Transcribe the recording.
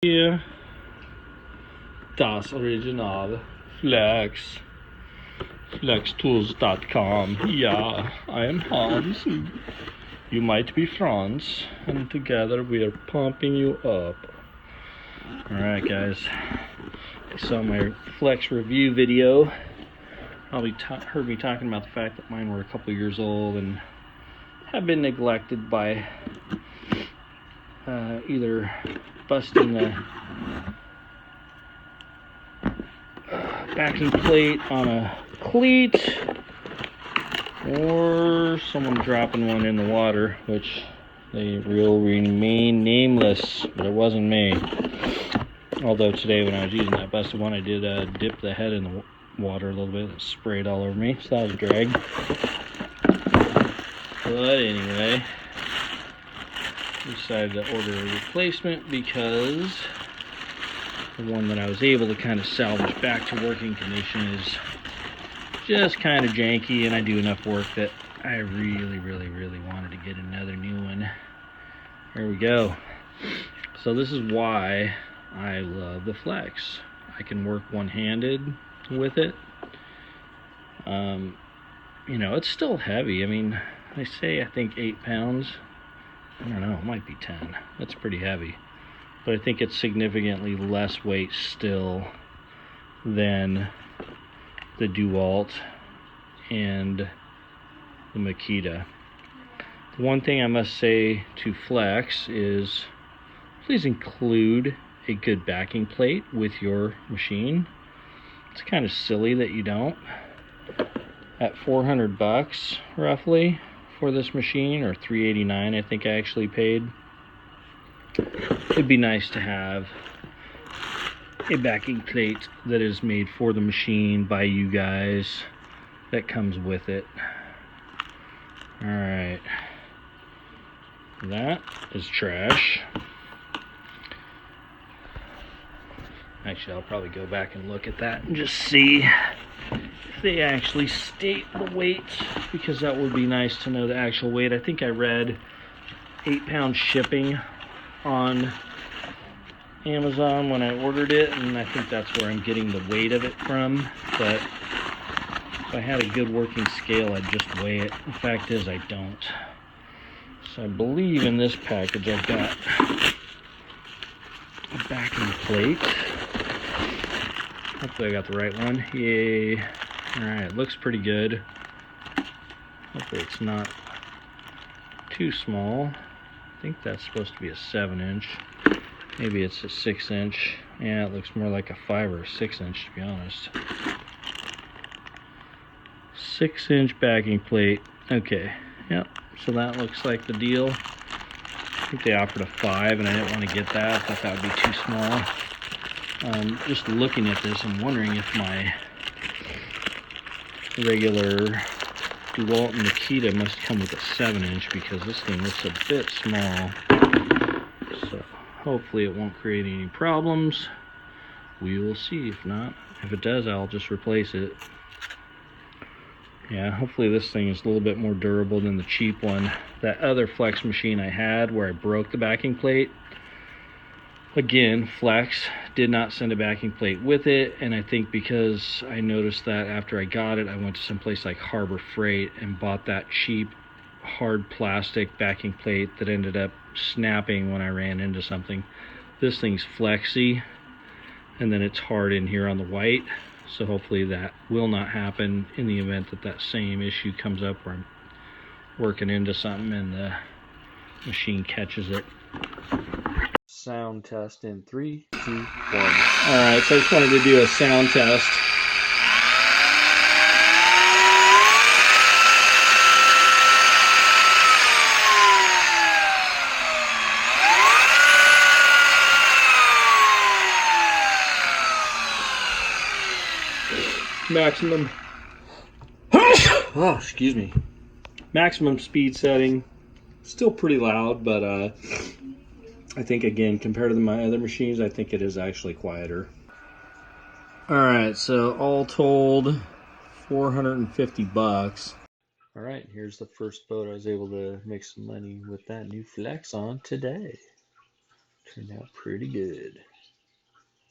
Hier das Original Flex. FlexTools.com. Yeah, I am Hans. You might be Franz, and together we are pumping you up. Alright, guys. You saw my Flex review video. Probably heard me talking about the fact that mine were a couple years old and have been neglected by either busting the backing plate on a cleat or someone dropping one in the water, which they will remain nameless, but it wasn't me. Although today when I was using that busted one, I did dip the head in the water a little bit. It sprayed all over me, so that was a drag. But anyway, decided to order a replacement because the one that I was able to kind of salvage back to working condition is just kind of janky, and I do enough work that I really wanted to get another new one. Here we go. So this is why I love the Flex. I can work one-handed with it. You know, it's still heavy. I mean, I say I think 8 pounds. I don't know, it might be 10. That's pretty heavy. But I think it's significantly less weight still than the DeWalt and the Makita. The one thing I must say to Flex is please include a good backing plate with your machine. It's kind of silly that you don't. At $400 roughly for this machine, or $389 I think I actually paid, it'd be nice to have a backing plate that is made for the machine by you guys that comes with it. Alright, that is trash. Actually, I'll probably go back and look at that and just see if they actually state the weight, because that would be nice to know the actual weight. I think I read 8-pound shipping on Amazon when I ordered it, and I think that's where I'm getting the weight of it from. But if I had a good working scale, I'd just weigh it. The fact is, I don't. So I believe in this package I've got a backing plate. Hopefully I got the right one. Yay. Alright, looks pretty good. Hopefully it's not too small. I think that's supposed to be a 7-inch. Maybe it's a 6-inch. Yeah, it looks more like a 5 or a 6-inch, to be honest. 6-inch backing plate. Okay, yep. So that looks like the deal. I think they offered a 5, and I didn't want to get that. I thought that would be too small. Just looking at this, I'm wondering if my regular DeWalt and Makita must come with a 7-inch, because this thing looks a bit small. So hopefully it won't create any problems. We will see. If not, if it does, I'll just replace it. Yeah, hopefully this thing is a little bit more durable than the cheap one. That other Flex machine I had where I broke the backing plate, again, Flex did not send a backing plate with it, and I think because I noticed that after I got it, I went to some place like Harbor Freight and bought that cheap hard plastic backing plate that ended up snapping when I ran into something. This thing's flexy, and then it's hard in here on the white, so hopefully that will not happen in the event that that same issue comes up where I'm working into something and the machine catches it. Sound test in 3, 2, 1. Alright, so I just wanted to do a sound test. Maximum oh, excuse me. Maximum speed setting. Still pretty loud, but I think, again, compared to my other machines, I think it is actually quieter. Alright, so all told, $450. Alright, here's the first boat I was able to make some money with that new Flex on today. Turned out pretty good.